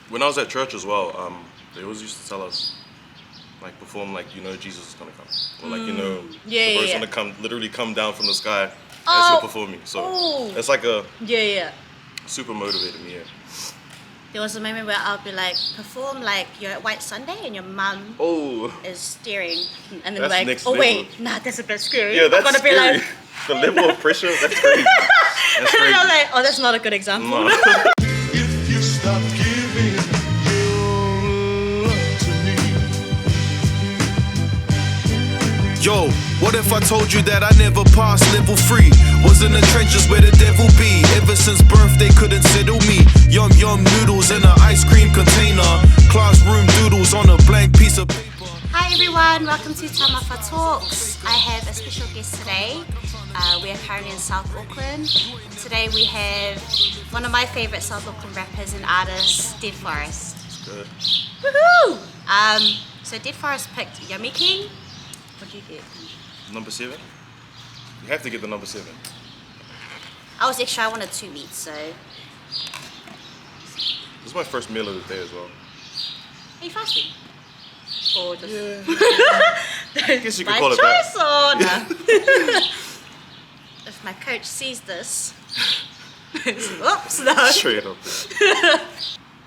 when I was at church as well, they always used to tell us, like, perform like you know Jesus is gonna come, or like you know the bird's gonna come, literally come down from the sky as you're performing. So it's like a super motivated me. Yeah. There was a moment where I'll be like, perform like you're at White Sunday and your mum is staring, and then like, oh wait, nah, that's a bit scary. Yeah, that's I'm gonna scary. Be like, the level of pressure, that's crazy. That's crazy. And I'm like, oh, that's not a good example. No. If you stop giving your love to me. Yo, what if I told you that I never passed level 3? Was in the trenches where the devil be. Ever since birth they couldn't settle me. Yum yum noodles in an ice cream container. Classroom doodles on a blank piece of paper. Hi everyone, welcome to Taumafa Talks. I have a special guest today. We are currently in South Auckland. Today we have one of my favourite South Auckland rappers and artists, deadforest. Good. Woohoo! So deadforest picked Yummy King. What did you get? Number 7. You have to get the number 7. I was extra, I wanted 2 meats, so. This is my first meal of the day as well. Are you fasting? Or just I guess you could call it that. Or no? If my coach sees this, oops, no. Straight up.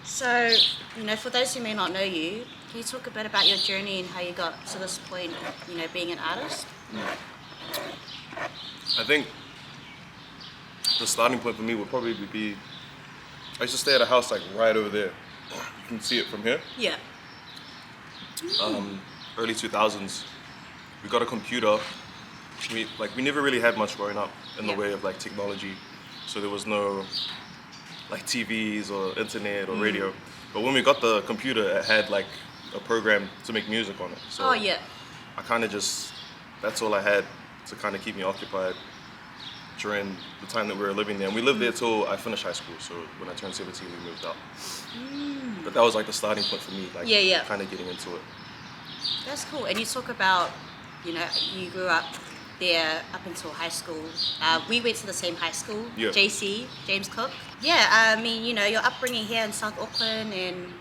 So, you know, for those who may not know you, can you talk a bit about your journey and how you got to this point of, you know, being an artist? I think the starting point for me would probably be, I used to stay at a house like right over there. You can see it from here. Yeah. Early 2000s. We got a computer. We never really had much growing up in the way of like technology. So there was no like TVs or internet or radio. But when we got the computer, it had like a program to make music on it. So I kind of just, that's all I had to kind of keep me occupied during the time that we were living there. And we lived there till I finished high school. So when I turned 17, we moved out. But that was like the starting point for me, like kind of getting into it. That's cool. And you talk about, you know, you grew up there up until high school. We went to the same high school, JC, James Cook. Yeah, I mean, you know, your upbringing here in South Auckland and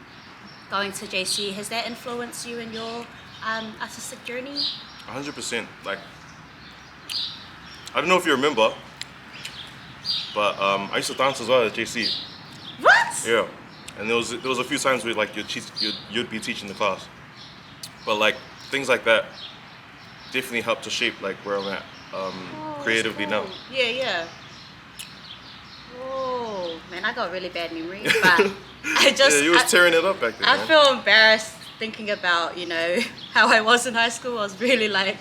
going to JC, has that influenced you in your artistic journey? 100%. Like, I don't know if you remember, but I used to dance as well at JC. What? Yeah, and there was a few times where like you'd be teaching the class, but like things like that definitely helped to shape like where I'm at creatively now. Yeah. Oh man, I got really bad memory, but I just you was tearing it up back then. I feel embarrassed thinking about, you know, how I was in high school. I was really like,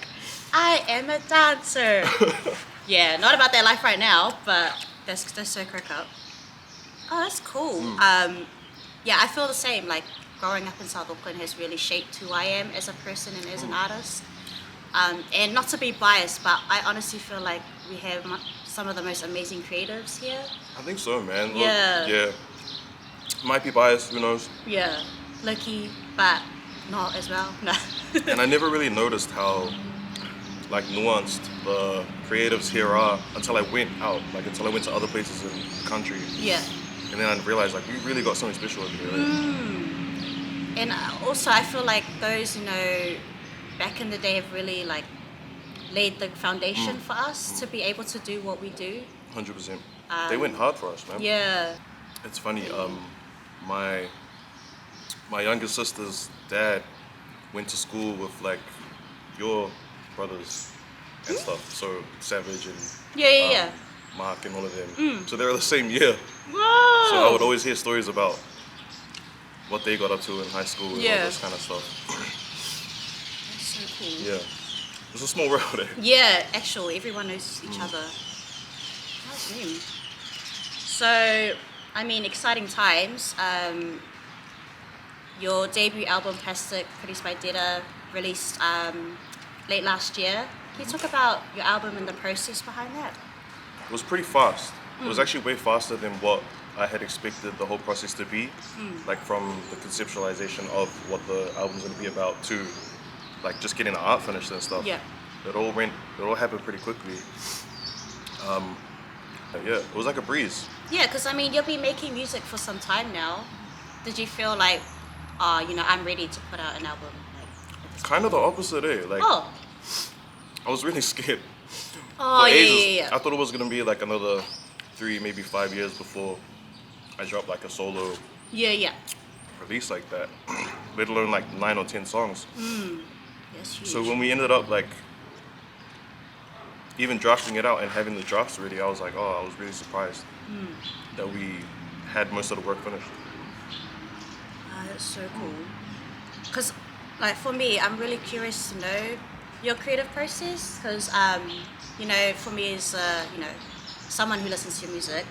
I am a dancer. Yeah, not about that life right now, but that's so crack up. Oh, that's cool. Yeah, I feel the same. Like growing up in South Auckland has really shaped who I am as a person and as an artist. And not to be biased, but I honestly feel like we have some of the most amazing creatives here. I think so, man. Yeah. Might be biased, who knows? Yeah, lucky, but not as well. No. And I never really noticed how like nuanced the creatives here are until I went out, like until I went to other places in the country. Yeah. And then I realized like we really got something special over here. Right? And also I feel like those, you know, back in the day have really like laid the foundation for us to be able to do what we do. 100%. They went hard for us, man. Yeah. It's funny, my younger sister's dad went to school with like your brothers and stuff, so Savage and Mark and all of them. So they were the same year. Whoa! So I would always hear stories about what they got up to in high school and all this kind of stuff. That's so cool. Yeah. It's a small world there. Yeah, actually, everyone knows each other. That's me. So, I mean, exciting times. Your debut album, Plastic, produced by Dera, released late last year. Can you talk about your album and the process behind that? It was pretty fast. It was actually way faster than what I had expected the whole process to be. Like from the conceptualization of what the album's going to be about to like just getting the art finished and stuff. Yeah. It all happened pretty quickly. Yeah, it was like a breeze. Yeah, because I mean, you'll be making music for some time now. Did you feel like, I'm ready to put out an album? Like, Kind of the opposite, Like, oh, I was really scared. oh For yeah, ages, yeah, yeah. I thought it was gonna be like another 3, maybe 5 years before I dropped like a solo Yeah. release like that. Let alone like 9 or 10 songs. That's huge. So when we ended up like even drafting it out and having the drafts ready, I was like, I was really surprised that we had most of the work finished. That's so cool. Because, like, for me, I'm really curious to know your creative process. Because, for me as, someone who listens to your music,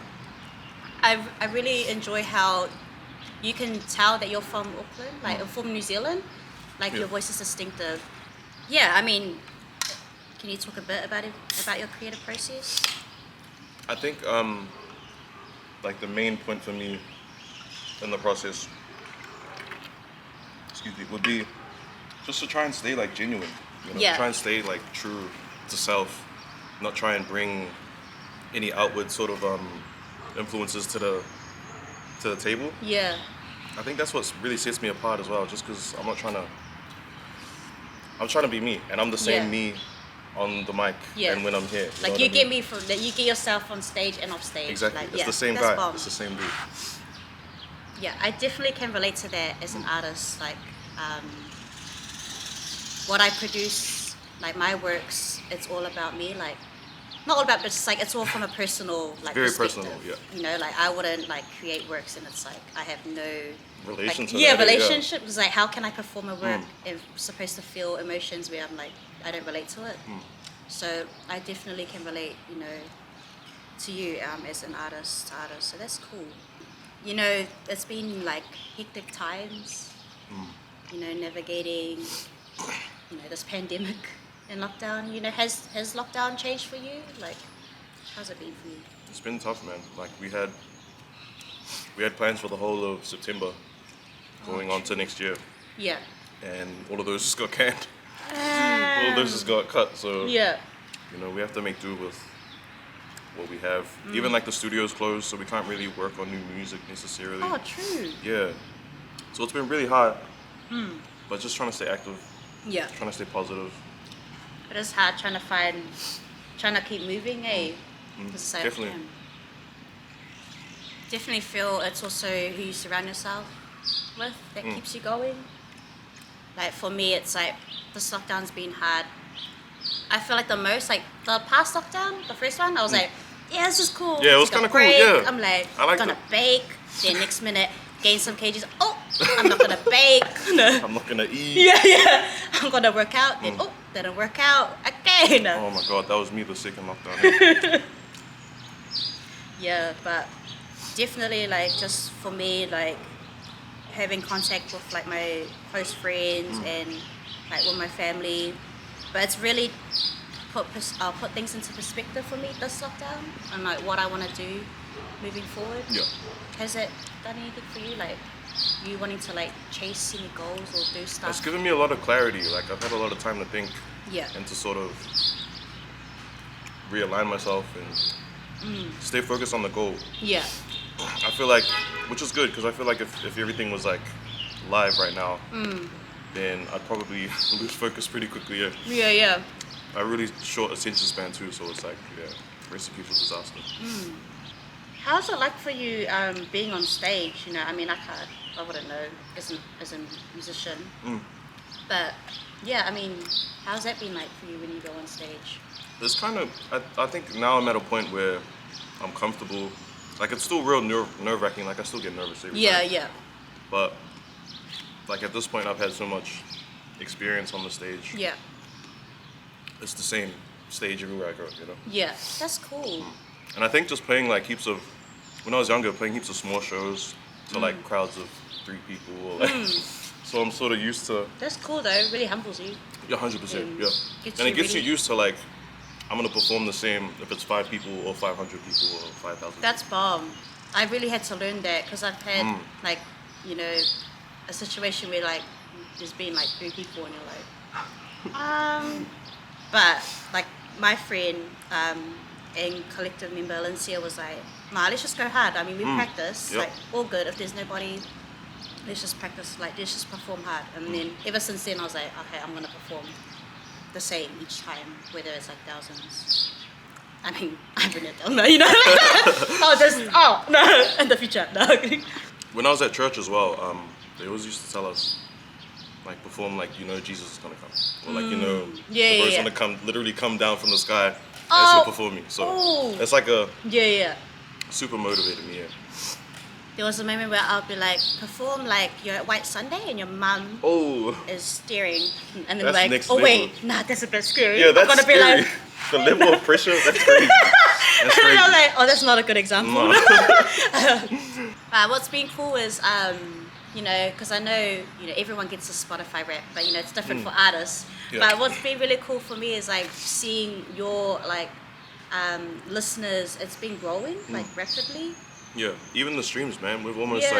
I really enjoy how you can tell that you're from Auckland, like, or from New Zealand. Like, your voice is distinctive. Yeah, I mean, can you talk a bit about your creative process? I think like the main point for me in the process, would be just to try and stay like genuine. Yeah. Try and stay like true to self, not try and bring any outward sort of influences to the table. Yeah. I think that's what really sets me apart as well, just because I'm trying to be me, and I'm the same me on the mic and when I'm here. Like you get me you get yourself on stage and off stage. Exactly. Like, it's the same that's guy. bomb. It's the same dude. Yeah, I definitely can relate to that as an artist. Like, what I produce, like my works, it's all about me. Like, not all about, but it's like it's all from a personal, like, Very perspective. personal, yeah. Like I wouldn't like create works, and it's like I have no Relation to that. that, Relationship is like, how can I perform a work if I'm supposed to feel emotions where I'm like, I don't relate to it. So I definitely can relate, to you as an artist. So that's cool. It's been like hectic times. Navigating, this pandemic and lockdown. Has lockdown changed for you? Like, how's it been for you? It's been tough, man. Like we had plans for the whole of September, going on to next year, Yeah. and all of those just got canned. All of those just got cut. So Yeah. we have to make do with what we have. Even like the studio's closed, so we can't really work on new music necessarily. Oh, true. Yeah. So it's been really hard. But just trying to stay active, Yeah. trying to stay positive. It is hard trying to keep moving, Because Definitely. Definitely feel it's also who you surround yourself with that keeps you going. Like for me, it's like this lockdown's been hard. I feel like the most, like the past lockdown, the first one, I was like, yeah, it's just cool. Yeah, it was Take a kinda cool, break. yeah. I'm like, I liked gonna it. bake. Then next minute, gain some kgs. Oh, I'm not gonna bake. I'm not gonna eat. Yeah. I'm gonna work out. Then didn't work out again. Oh my god, that was me the second lockdown. Yeah, but definitely like just for me, like having contact with like my close friends and like with my family, but it's really put things into perspective for me this lockdown and like what I want to do moving forward. Yeah. Has it done anything for you, like you wanting to like chase any goals or do stuff? It's given me a lot of clarity. Like I've had a lot of time to think Yeah. and to sort of realign myself and stay focused on the goal. Yeah. I feel like, which is good, because I feel like if everything was like live right now, then I'd probably lose focus pretty quickly. Yeah. Yeah. I really short attention span too, so it's like, recipe for disaster. How's it like for you being on stage? I mean, I wouldn't know as a musician. But yeah, I mean, how's that been like for you when you go on stage? It's kind of, I think now I'm at a point where I'm comfortable. Like it's still real nerve-wracking, like I still get nervous every time. Yeah. But like at this point I've had so much experience on the stage. Yeah. It's the same stage everywhere I go, Yeah, that's cool. And I think just playing like when I was younger, playing heaps of small shows to like crowds of 3 people. Or, like, so I'm sort of used to. That's cool though. It really humbles you. Yeah, 100%. Yeah. Gets And you it gets really- you used to like, I'm gonna perform the same if it's 5 people or 500 people or 5,000. That's bomb. I really had to learn that because I've had like, a situation where like there's been like 3 people and you're like, but like my friend and collective member Alicia was like, nah, let's just go hard. I mean, we practice, Yep. like all good. If there's nobody let's just practice, like let's just perform hard. And then ever since then I was like, okay, I'm gonna perform the same each time, whether it's like thousands. I mean, I bring it down, you know. No, in the future, no. When I was at church as well, they always used to tell us, like, perform like you know Jesus is gonna come, or like you know the bird's gonna come, literally come down from the sky as you're performing. So it's like a super motivated me. Yeah. There was a moment where I'll be like, perform like you're at White Sunday and your mum is staring, and then That's like, next oh level. wait, nah, that's a bit scary. Yeah, that's I'm gonna scary. be like, The level of pressure, that's crazy. That's and crazy. I'm like, oh, that's not a good example. No. What's been cool is, you know, because I know, you know, everyone gets a Spotify rap, but you know, it's different for artists. Yeah. But what's been really cool for me is like seeing your like listeners. It's been growing like rapidly. Yeah, even the streams, man. We've almost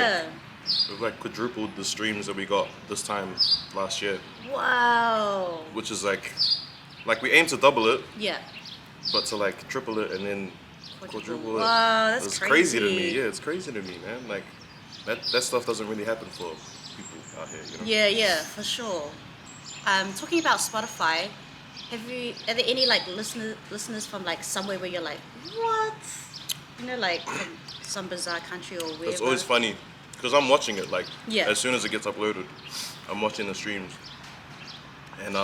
we've like quadrupled the streams that we got this time last year. Wow. Which is like we aim to double it, Yeah. but to like triple it and then quadruple it. Wow, that's it's crazy. to me. Yeah, it's crazy to me, man. Like that stuff doesn't really happen for people out here, you know? Yeah, for sure. Talking about Spotify, are there any like listeners from like somewhere where you're like, what? You know, like from some bizarre country or wherever? It's always funny because I'm watching it like Yeah. as soon as it gets uploaded, I'm watching the streams, and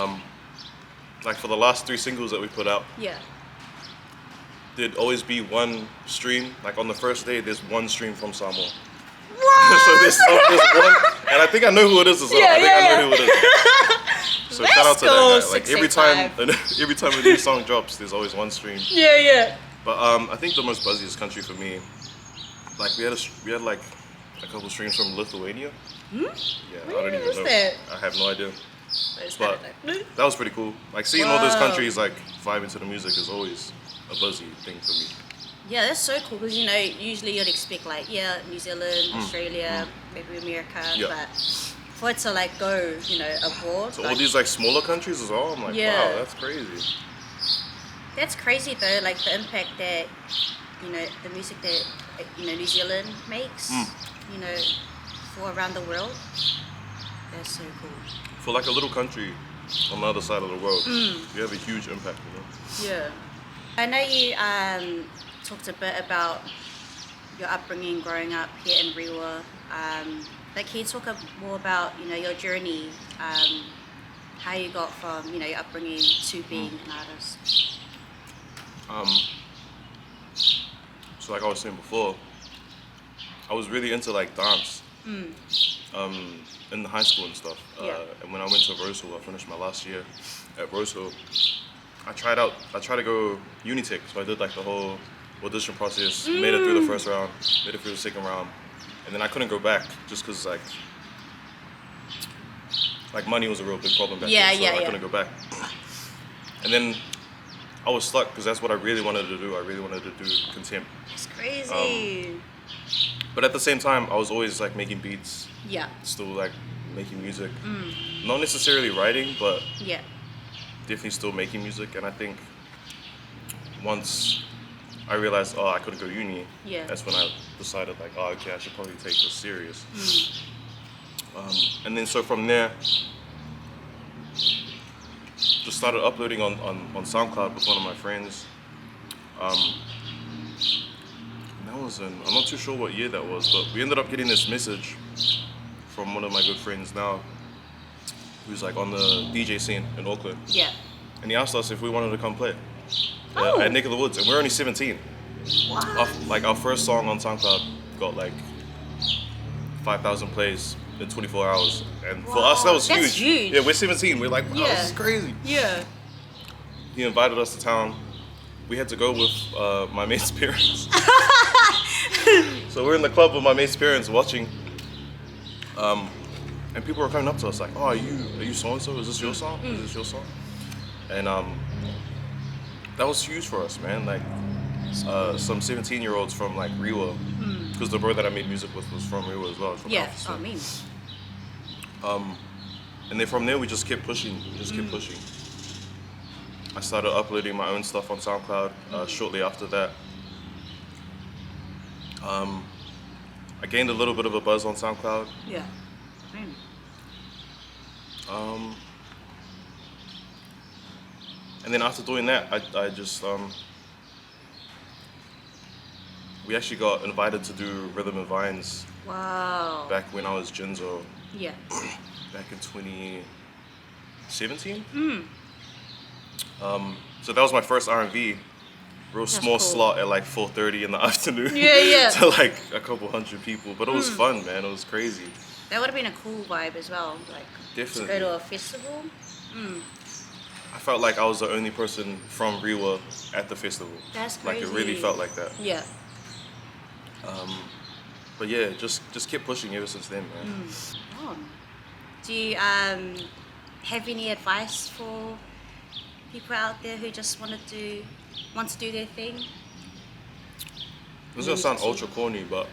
like for the last 3 singles that we put out, Yeah. there'd always be one stream. Like on the first day, there's one stream from Samoa. What? So there's one, and I think I know who it is as well. I think I know who it is. So shout out to go, that guy. Like every time a new song drops, there's always one stream. Yeah. But I think the most buzziest country for me, like we had like a couple streams from Lithuania. Yeah, I don't even Where is know. that? I have no idea. Where's But that? that was pretty cool. Like seeing all those Wow. countries like vibing to the music is always a buzzy thing for me. Yeah, that's so cool because you know usually you'd expect like New Zealand, Australia, maybe America, Yeah. but for it to like go, you know, abroad. So like, all these like smaller countries as well. I'm like, Yeah. wow, that's crazy. That's crazy though, like the impact that you know the music that you know New Zealand makes, you know, for around the world. That's so cool. For like a little country on the other side of the world, you have a huge impact, you know. Yeah. I know you talked a bit about your upbringing growing up here in Rewa. Like, can you talk more about, you know, your journey, how you got from, you know, your upbringing to being an artist? So like I was saying before, I was really into like dance in high school and stuff. Yeah. And when I went to Rosehill, I finished my last year at Rosehill. I tried to go Unitech, so I did like the whole audition process, made it through the first round, made it through the second round, and then I couldn't go back just because like money was a real big problem back then, so I couldn't go back. And then I was stuck because that's what I really wanted to do. I really wanted to do contempt. It's crazy. But at the same time, I was always like making beats, Yeah. still like making music. Not necessarily writing, but Yeah. definitely still making music. And I think once I realized, I couldn't go uni, Yeah. that's when I decided like, okay, I should probably take this serious. And then so from there, just started uploading on SoundCloud with one of my friends. And that was I'm not too sure what year that was, but we ended up getting this message from one of my good friends now, who's like on the DJ scene in Auckland. Yeah. And he asked us if we wanted to come play Oh. at Nick of the Woods, and we're only 17. Wow. Our first song on SoundCloud got like 5,000 plays in 24 hours, and for us that was That's huge. Yeah, we're 17. We're like, wow, Yeah. this is crazy. Yeah. He invited us to town. We had to go with my mate's parents. So we're in the club with my mate's parents watching, and people were coming up to us like, "Oh, are you so and so? Is this your song? Is this your song?" And that was huge for us, man. Like some 17-year-olds from like Rewa, because the bro that I made music with was from Rewa as well. From Yeah. Alpha. I mean. And then from there we just kept pushing, I started uploading my own stuff on SoundCloud shortly after that. I gained a little bit of a buzz on SoundCloud. Yeah. And then after doing that, I just we actually got invited to do Rhythm and Vines Wow. back when I was Jinzo, Yeah. back in 2017. So that was my first R&B, real small cool. slot at like 4:30 in the afternoon. Yeah. To like a couple hundred people, but it was fun, man. It was crazy. That would have been a cool vibe as well. Like Definitely. to go to a festival. I felt like I was the only person from Rewa at the festival. That's Like it really crazy. felt like that. Yeah. But yeah, just kept pushing ever since then, man. Oh. Do you have any advice for people out there who just want to do their thing? This is gonna sound ultra corny, but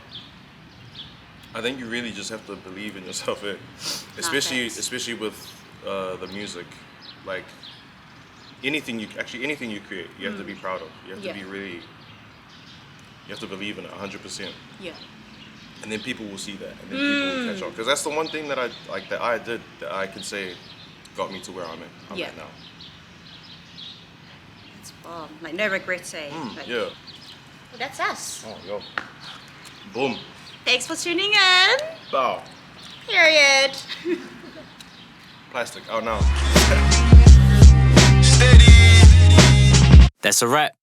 I think you really just have to believe in yourself, thanks. especially with the music. Like anything you create, you have to be proud of. You have to be really. You have to believe in it 100%. Yeah. And then people will see that, and then people will catch on. Because that's the one thing that I did that I can say got me to where I'm at now. It's bomb. Like no regrets, eh? Like, Yeah. Well, that's us. Oh, yo. Boom. Thanks for tuning in. Bow. Period. Plastic. Out now. That's a wrap.